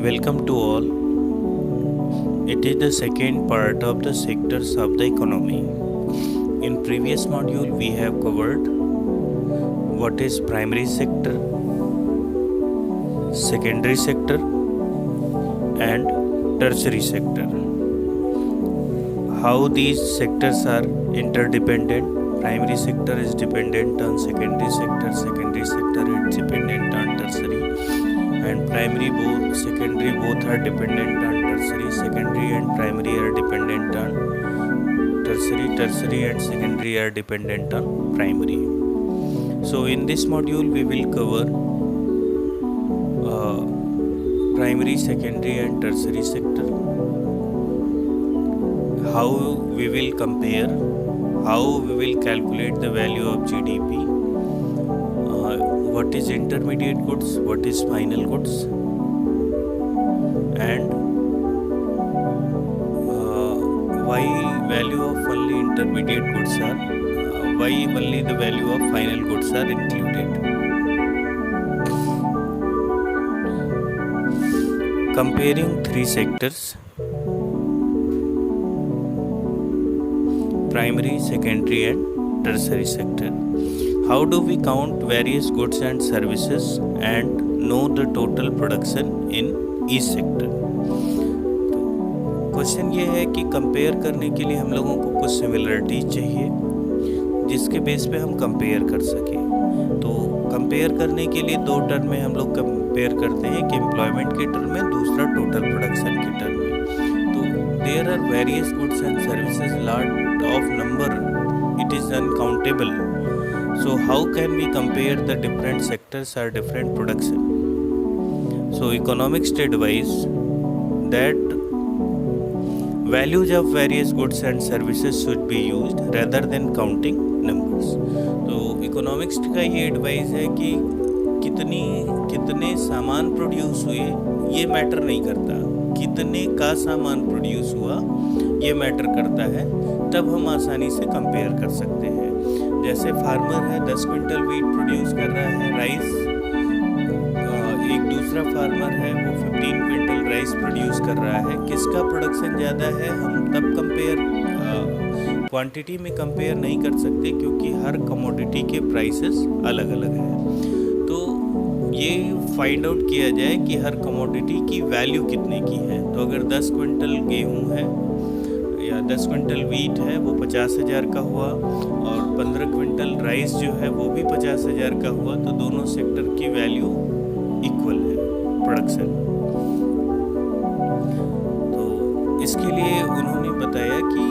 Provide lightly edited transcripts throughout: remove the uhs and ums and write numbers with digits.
Welcome to all. It is the second part of the sectors of the economy. In previous module we have covered what is primary sector, secondary sector and tertiary sector. How these sectors are interdependent. Primary sector is dependent on secondary sector is dependent on tertiary, and secondary both are dependent on tertiary. Secondary and primary are dependent on tertiary and secondary are dependent on primary. So in this module we will cover primary, secondary and tertiary sector, how we will compare, how we will calculate the value of GDP, what is intermediate goods, what is final goods, and why value of only intermediate goods are, why only the value of final goods are included. Comparing three sectors: primary, secondary and tertiary sector. How do we count various goods and services and know the total production in each sector? तो question ये है कि compare करने के लिए हम लोगों को कुछ सिमिलरिटीज चाहिए जिसके बेस पे हम कंपेयर कर सकें। तो कंपेयर करने के लिए दो टर्म में हम लोग कंपेयर करते हैं, कि एम्प्लॉयमेंट के टर्म में, दूसरा टोटल प्रोडक्शन के टर्म में। तो there are various goods and services, lot of number, it is uncountable. So how can we compare the different sectors or different production? So economics advise that values of various goods and services should be used rather than counting numbers. तो economics का ये advice है कि कितने सामान produce हुए ये matter नहीं करता, कितने का सामान प्रोड्यूस हुआ ये मैटर करता है. तब हम आसानी से कंपेयर कर सकते हैं. जैसे फार्मर है 10 क्विंटल वीट प्रोड्यूस कर रहा है राइस, एक दूसरा फार्मर है वो 15 क्विंटल राइस प्रोड्यूस कर रहा है. किसका प्रोडक्शन ज़्यादा है हम तब क्वांटिटी में कंपेयर नहीं कर सकते, क्योंकि हर कमोडिटी के प्राइसेस अलग अलग हैं. तो ये फाइंड आउट किया जाए कि हर कमोडिटी की वैल्यू कितने की है. तो अगर 10 क्विंटल गेहूँ है या 10 क्विंटल वीट है वो 50,000 का हुआ, और 15 क्विंटल राइस जो है वो भी 50,000 का हुआ, तो दोनों सेक्टर की वैल्यू इक्वल है प्रोडक्शन. तो इसके लिए उन्होंने बताया कि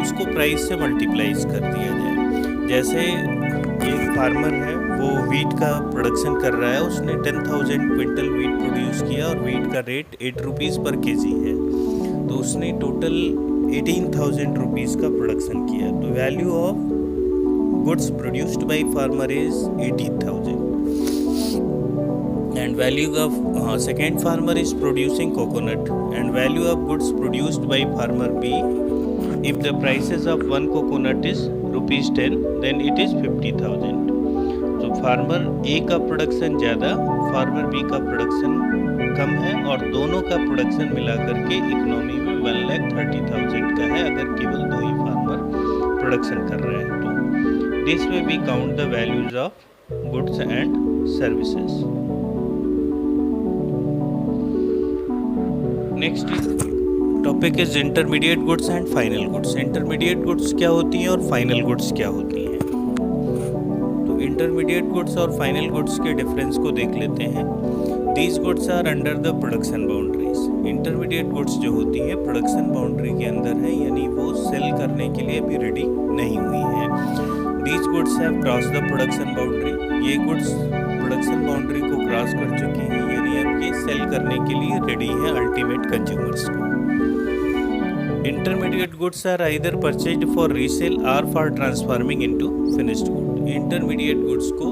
उसको प्राइस से मल्टीप्लाइज कर दिया जाए. जैसे एक फार्मर है वो वीट का प्रोडक्शन कर रहा है, उसने 10,000 क्विंटल वीट प्रोड्यूस किया और वीट का रेट 8 रुपीज़ पर केजी है, तो उसने टोटल 18,000 रुपीज़ का प्रोडक्शन किया. तो value of goods produced by farmer is 18,000, and value of second farmer is producing coconut, and value of goods produced by farmer B, if the prices of one coconut is ₹10, then it is 50,000. तो farmer ए का production ज़्यादा, farmer B का production कम है, और दोनों का production मिला करके इकोनॉमी में 1,30,000 का है अगर केवल दो ही फार्मर प्रोडक्शन कर रहे हैं. तो this way we count the values of goods and services. Next topic is intermediate goods and final goods. Intermediate goods क्या होती हैं और फाइनल गुड्स क्या होती हैं. तो इंटरमीडिएट गुड्स और फाइनल गुड्स के डिफरेंस को देख लेते हैं. These goods are under the production boundaries. Intermediate goods जो होती हैं प्रोडक्शन बाउंड्री के अंदर है, यानी वो सेल करने के लिए अभी रेडी नहीं हुई हैं. These goods have cross the production boundary. ये गुड्स प्रोडक्शन बाउंड्री को क्रॉस कर चुकी हैं, यानी अब ये सेल करने के लिए रेडी हैं अल्टीमेट कंज्यूमर्स को. Intermediate goods are either purchased for resale और for transforming into finished good. Intermediate goods को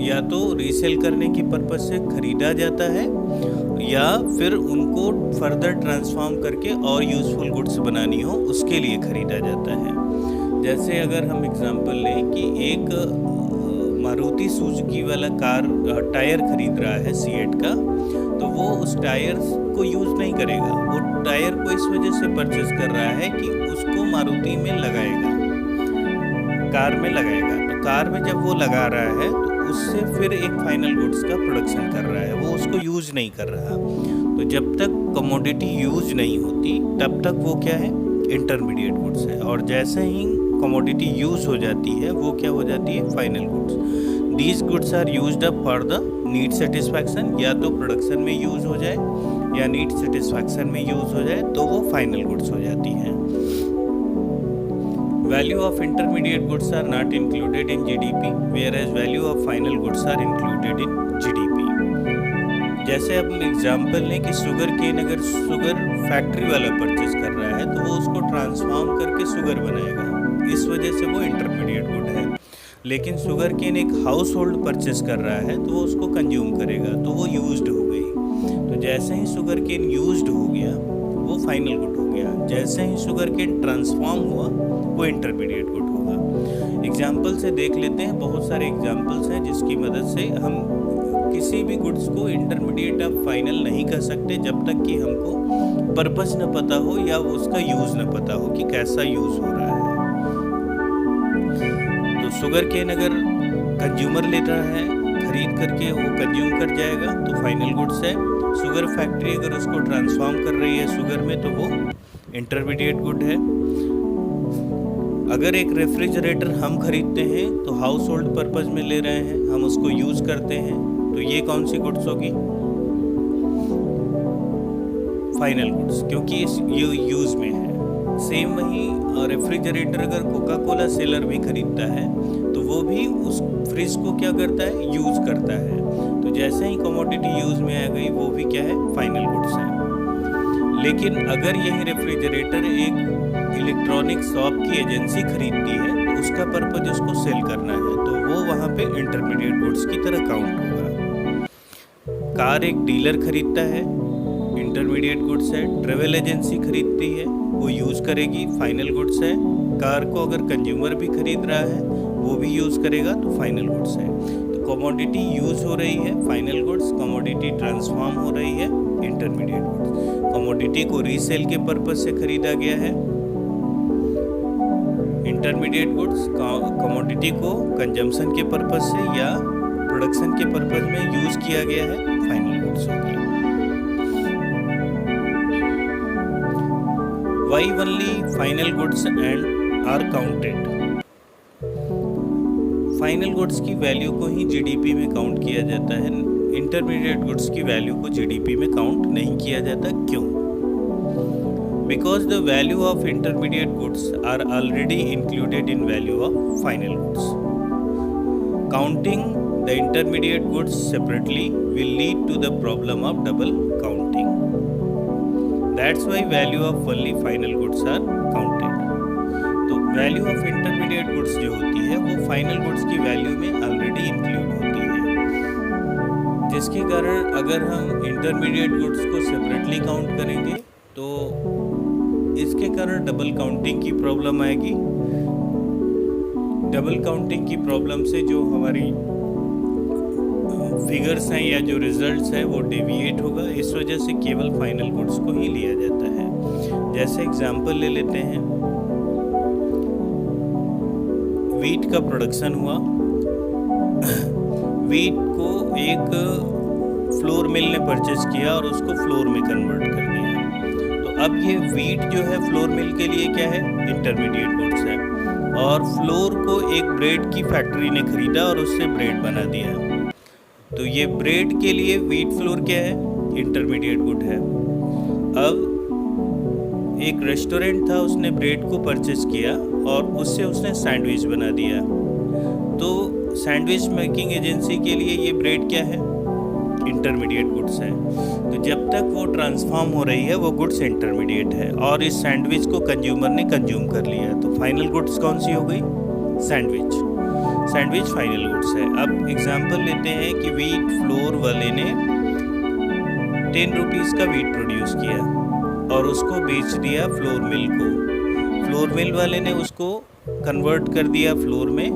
या तो रीसेल करने की पर्पज से खरीदा जाता है, या फिर उनको फर्दर ट्रांसफॉर्म करके और यूजफुल गुड्स बनानी हो उसके लिए खरीदा जाता है. जैसे अगर हम एग्जांपल लें कि एक मारुति सुजुकी वाला कार टायर खरीद रहा है सीएट का, तो वो उस टायर को यूज़ नहीं करेगा। वो टायर को इस वजह से परचेस कर रहा है कि उसको मारुति में लगाएगा, कार में लगाएगा। तो कार में जब वो लगा रहा है तो उससे फिर एक फाइनल गुड्स का प्रोडक्शन कर रहा है, वो उसको यूज़ नहीं कर रहा। तो जब तक कमोडिटी यूज नहीं होती तब तक वो क्या है, इंटरमीडिएट गुड्स है। और जैसे ही कमोडिटी यूज हो जाती है वो क्या हो जाती है, final goods. These goods are used up for the need satisfaction, या तो प्रोडक्शन में यूज हो जाए या नीड सेटिस्फैक्शन में यूज हो जाए तो वो फाइनल गुड्स हो जाती हैं। Value of intermediate goods are not included in GDP, whereas value of final goods are included in GDP. जैसे अब एग्जाम्पल लें कि शुगर केन अगर शुगर फैक्ट्री वाला परचेज कर रहा है तो वो उसको ट्रांसफॉर्म करके शुगर बनाएगा, इस वजह से वो इंटरमीडिएट गुड है। लेकिन शुगर केन एक हाउस होल्ड परचेज कर रहा है तो वो उसको कंज्यूम करेगा, तो वो यूज्ड हो गई। तो जैसे ही शुगर केन यूज्ड हो गया वो फाइनल गुड हो गया, जैसे ही शुगर केन ट्रांसफॉर्म हुआ वो इंटरमीडिएट गुड होगा। एग्जाम्पल से देख लेते हैं, बहुत सारे एग्जाम्पल्स हैं जिसकी मदद से हम किसी भी गुड्स को इंटरमीडिएट या फाइनल नहीं कर सकते जब तक कि हमको पर्पस न पता हो या उसका यूज़ न पता हो कि कैसा यूज़ हो रहा है। तो शुगर केन अगर कंज्यूमर ले रहा है, खरीद करके वो कंज्यूम कर जाएगा तो फाइनल गुड्स है। शुगर फैक्ट्री अगर उसको ट्रांसफॉर्म कर रही है शुगर में तो वो इंटरमीडिएट गुड है। अगर एक रेफ्रिजरेटर हम खरीदते हैं तो हाउस होल्ड पर्पज़ में ले रहे हैं, हम उसको यूज़ करते हैं, तो ये कौन सी गुड्स होगी, फाइनल गुड्स, क्योंकि ये यूज़ में है। सेम वही रेफ्रिजरेटर अगर कोका कोला सेलर भी खरीदता है तो वो भी उस फ्रिज को क्या करता है, यूज़ करता है। तो जैसे ही कमोडिटी यूज़ में आ गई वो भी क्या है, फाइनल गुड्स है। लेकिन अगर यही रेफ्रिजरेटर एक इलेक्ट्रॉनिक शॉप की एजेंसी खरीदती है तो उसका पर्पज उसको सेल करना है, तो वो वहाँ पे इंटरमीडिएट गुड्स की तरह काउंट होगा। कार एक डीलर खरीदता है, इंटरमीडिएट गुड्स है। ट्रेवल एजेंसी खरीदती है, वो यूज़ करेगी, फाइनल गुड्स है। कार को अगर कंज्यूमर भी खरीद रहा है वो भी यूज़ करेगा तो फाइनल गुड्स है। तो कमोडिटी यूज़ हो रही है, फाइनल गुड्स। कमोडिटी ट्रांसफॉर्म हो रही है, इंटरमीडिएट गुड्स। कमोडिटी को रीसेल के पर्पज से खरीदा गया है, इंटरमीडिएट गुड्स। कमोडिटी को कंजम्पशन के पर्पज से या प्रोडक्शन के पर्पज में यूज़ किया गया है, फाइनल गुड्स हो गया। Why only final goods and are counted. Final goods की वैल्यू को ही जीडीपी में काउंट किया जाता है, इंटरमीडिएट गुड्स की वैल्यू को जीडीपी में काउंट नहीं किया जाता। क्यों? Because the value of intermediate goods are already included in value of final goods. Counting the intermediate goods separately will lead to the problem of double counting. That's why value of only final goods are counted. तो value of intermediate goods जो होती है वो final goods की value में already include होती है, जिसके कारण अगर हम इंटरमीडिएट गुड्स को सेपरेटली काउंट करेंगे तो इसके कारण डबल काउंटिंग की प्रॉब्लम आएगी। डबल काउंटिंग की प्रॉब्लम से जो हमारी फिगर्स हैं या जो रिजल्ट्स हैं वो डेविएट होगा, इस वजह से केवल फाइनल गुड्स को ही लिया जाता है। जैसे एग्जांपल ले लेते हैं, वीट का प्रोडक्शन हुआ, वीट को एक फ्लोर मिल ने परचेज किया और उसको फ्लोर में कन्वर्ट कर दिया। तो अब ये वीट जो है फ्लोर मिल के लिए क्या है, इंटरमीडिएट गुड्स है। और फ्लोर को एक ब्रेड की फैक्ट्री ने खरीदा और उससे ब्रेड बना दिया, तो ये ब्रेड के लिए वीट फ्लोर क्या है, इंटरमीडिएट गुड है। अब एक रेस्टोरेंट था, उसने ब्रेड को परचेज किया और उससे उसने सैंडविच बना दिया, तो सैंडविच मेकिंग एजेंसी के लिए ये ब्रेड क्या है, इंटरमीडिएट गुड्स है। तो जब तक वो ट्रांसफॉर्म हो रही है वो गुड्स इंटरमीडिएट है, और इस सैंडविच को कंज्यूमर ने कंज्यूम कर लिया, तो फाइनल गुड्स कौन सी हो गई, सैंडविच। सैंडविच फाइनल गुड्स है। अब एग्जांपल लेते हैं कि वीट फ्लोर वाले ने 10 रुपीज़ का वीट प्रोड्यूस किया और उसको बेच दिया फ्लोर मिल को। फ्लोर मिल वाले ने उसको कन्वर्ट कर दिया फ्लोर में,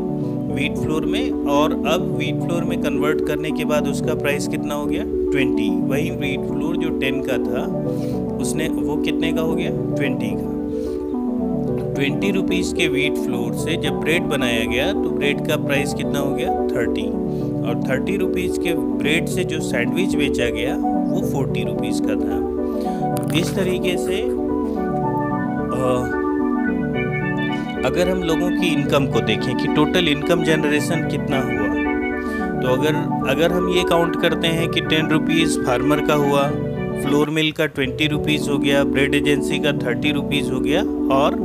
व्हीट फ्लोर में, और अब व्हीट फ्लोर में कन्वर्ट करने के बाद उसका प्राइस कितना हो गया 20। वही व्हीट फ्लोर जो 10 का था उसने वो कितने का हो गया 20 का। 20 रुपीज़ के व्हीट फ्लोर से जब ब्रेड बनाया गया तो ब्रेड का प्राइस कितना हो गया 30, और 30 रुपीज़ के ब्रेड से जो सैंडविच बेचा गया वो 40 रुपीज़ का था। इस तरीके से अगर हम लोगों की इनकम को देखें कि टोटल इनकम जनरेशन कितना हुआ, तो अगर हम ये काउंट करते हैं कि 10 रुपीज़ फार्मर का हुआ, फ्लोर मिल का 20 रुपीज़ हो गया, ब्रेड एजेंसी का 30 रुपीज़ हो गया, और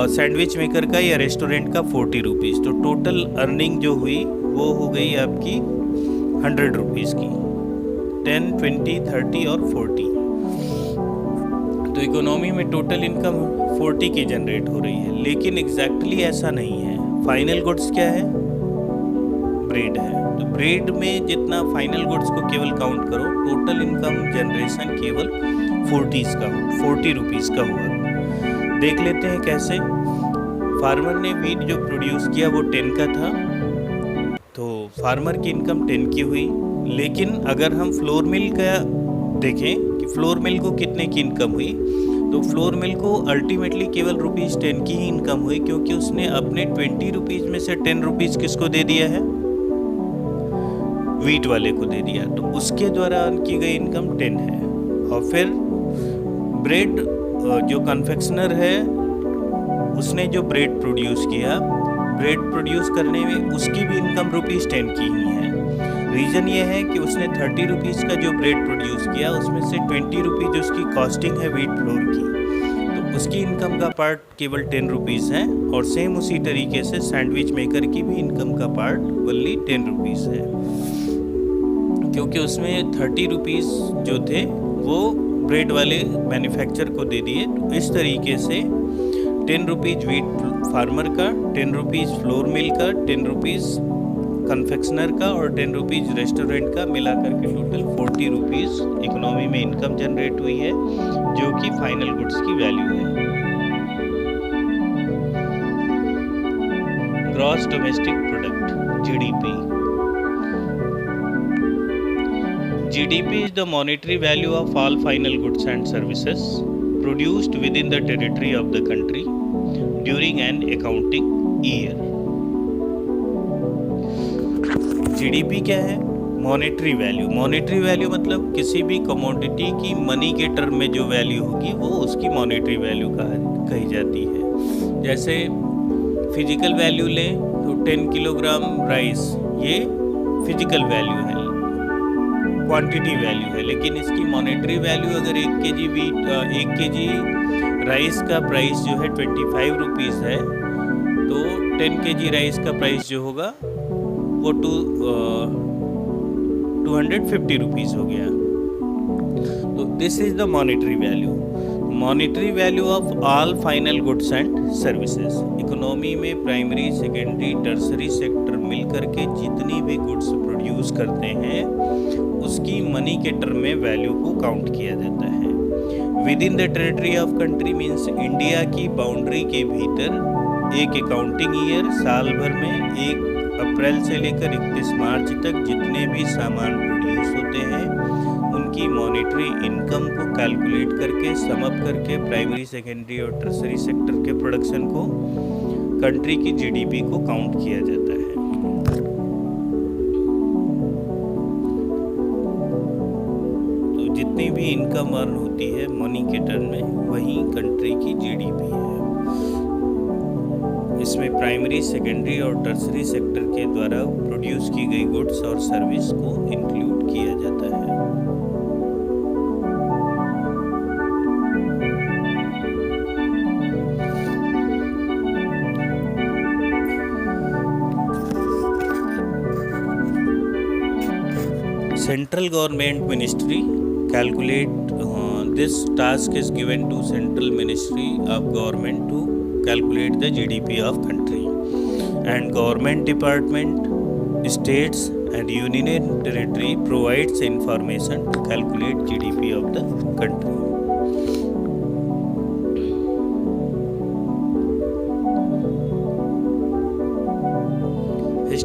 सैंडविच मेकर का या रेस्टोरेंट का 40 रुपीज़, तो टोटल अर्निंग जो हुई वो हो गई आपकी 100 रुपीज़ की। 10, 20, 30 और 40, तो इकोनॉमी में टोटल इनकम 40 की जनरेट हो रही है। लेकिन एग्जैक्टली ऐसा नहीं है। फाइनल गुड्स क्या है? ब्रेड है। तो ब्रेड में जितना फाइनल गुड्स को केवल काउंट करो, टोटल इनकम जनरेशन केवल 40 रुपीज़ का हुआ। देख लेते हैं कैसे। फार्मर ने व्हीट जो प्रोड्यूस किया वो 10 का था, तो फार्मर की इनकम 10 की हुई। लेकिन अगर हम फ्लोर मिल का देखें कि फ्लोर मिल को कितने की इनकम हुई, तो फ्लोर मिल को अल्टीमेटली केवल ₹10 की ही इनकम हुई, क्योंकि उसने अपने 20 रुपीज़ में से 10 रुपीज़ किसको दे दिया है? व्हीट वाले को दे दिया। तो उसके द्वारा अर्न की गई इनकम 10 है। और फिर ब्रेड जो कन्फेक्शनर है उसने जो ब्रेड प्रोड्यूस किया, ब्रेड प्रोड्यूस करने में उसकी भी इनकम ₹10 की ही है। रीज़न ये है कि उसने 30 रुपीज़ का जो ब्रेड प्रोड्यूस किया उसमें से 20 रुपीज़ उसकी कॉस्टिंग है व्हीट फ्लोर की, तो उसकी इनकम का पार्ट केवल 10 रुपीज़ है। और सेम उसी तरीके से सैंडविच मेकर की भी इनकम का पार्ट ओनली 10 रुपीज़ है, क्योंकि उसमें 30 रुपीज़ जो थे वो ब्रेड वाले मैन्युफैक्चर को दे दिए। तो इस तरीके से 10 रुपीज़ व्हीट फार्मर का, 10 रुपीज़ फ्लोर मिल का, 10 रुपीज़ कन्फेक्शनर का और 10 रुपीज़ रेस्टोरेंट का मिला करके टोटल 40 रुपीज़ इकोनॉमी में इनकम जनरेट हुई है, जो कि फाइनल गुड्स की वैल्यू है। Gross domestic product (GDP). GDP is the monetary value of all final goods and services produced within the territory of the country during an accounting year. GDP क्या है? Monetary value. Monetary value मतलब किसी भी commodity की money के term में जो value होगी वो उसकी मॉनेटरी वैल्यू कही जाती है। जैसे फिजिकल वैल्यू लें तो 10 किलोग्राम राइस, ये फिजिकल वैल्यू है, क्वांटिटी वैल्यू है। लेकिन इसकी मॉनेटरी वैल्यू अगर 1 केजी राइस का प्राइस जो है 25 रुपीज़ है, तो 10 केजी राइस का प्राइस जो होगा वो 250 रुपीज़ हो गया। तो this is the monetary value. Monetary value of all final goods and services. Economy में प्राइमरी, सेकेंडरी, टर्सरी सेक्टर मिल करके जितनी भी गुड्स प्रोड्यूस करते हैं उसकी मनी के टर्म में वैल्यू को काउंट किया जाता है। With in the territory of country means India की बाउंड्री के भीतर एक अकाउंटिंग ईयर, साल भर में 1 अप्रैल से लेकर 31 मार्च तक जितने भी सामान प्रोड्यूस होते हैं उनकी मॉनेटरी इनकम को कैलकुलेट करके, सम अप करके प्राइमरी, सेकेंडरी और टर्सरी सेक्टर के प्रोडक्शन को, कंट्री की GDP को काउंट किया जाता है। तो जितनी भी इनकम अर्न होती है मनी के टर्म में वही कंट्री की GDP है। इसमें प्राइमरी, सेकेंडरी और टर्सरी सेक्टर के द्वारा प्रोड्यूस की गई गुड्स और सर्विस को इंक्लूड किया जाता है। Central government ministry calculate this task is given to Central Ministry of Government to calculate the GDP of country, and government department, states and union and territory provides information to calculate GDP of the country.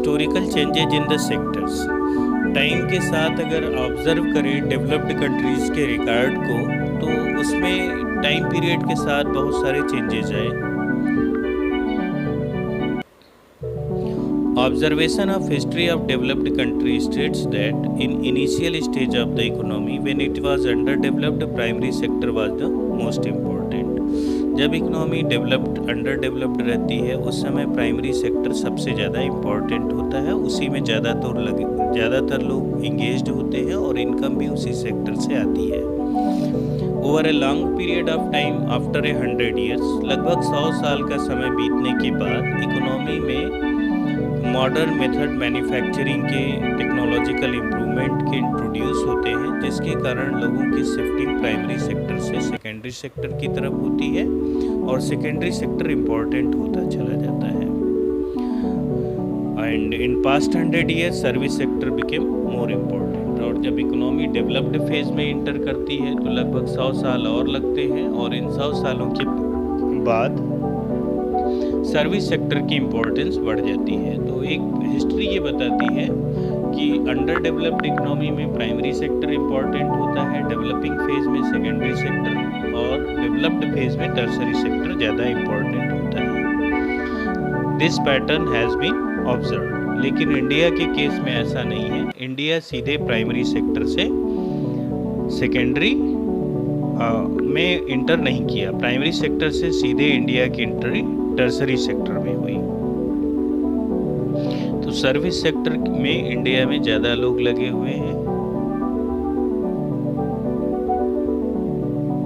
Historical changes in the sectors. Time के साथ अगर observe करें developed countries के record को, तो उसमें time period के साथ बहुत सारे चेंजेज आए। Observation of history of developed country states that in initial stage of the economy when it was underdeveloped, primary sector was the most important। जब इकोनॉमी अंडर डेवलप्ड रहती है उस समय प्राइमरी सेक्टर सबसे ज़्यादा इम्पॉर्टेंट होता है, उसी में ज़्यादातर लोग इंगेज्ड होते हैं और इनकम भी उसी सेक्टर से आती है। Over a long period of time after 100 years, लगभग 100 साल का समय बीतने के बाद इकोनॉमी में मॉडर्न मेथड मैन्युफैक्चरिंग के टेक्नोलॉजिकल इम्प्रूवमेंट के इंट्रोड्यूस होते हैं, जिसके कारण लोगों की शिफ्टिंग प्राइमरी सेक्टर से सेकेंडरी सेक्टर की तरफ होती है और सेकेंडरी सेक्टर इम्पोर्टेंट होता चला जाता है। And in past 100 years service sector became more important. और जब इकोनॉमी डेवलप्ड फेज में इंटर करती है तो लगभग 100 साल और लगते हैं और इन 100 सालों के बाद सर्विस सेक्टर की इम्पोर्टेंस बढ़ जाती है। तो एक हिस्ट्री ये बताती है कि अंडर डेवलप्ड इकोनॉमी में प्राइमरी सेक्टर इम्पोर्टेंट होता है, डेवलपिंग फेज में सेकेंडरी सेक्टर और डेवलप्ड फेज में टर्सरी सेक्टर ज़्यादा इम्पोर्टेंट होता है। This pattern has been observed. लेकिन इंडिया के केस में ऐसा नहीं है। इंडिया सीधे प्राइमरी सेक्टर से सेकेंडरी में इंटर नहीं किया, प्राइमरी सेक्टर से सीधे इंडिया की एंट्री टर्सरी सेक्टर में हुई। तो सर्विस सेक्टर में इंडिया में ज़्यादा लोग लगे हुए हैं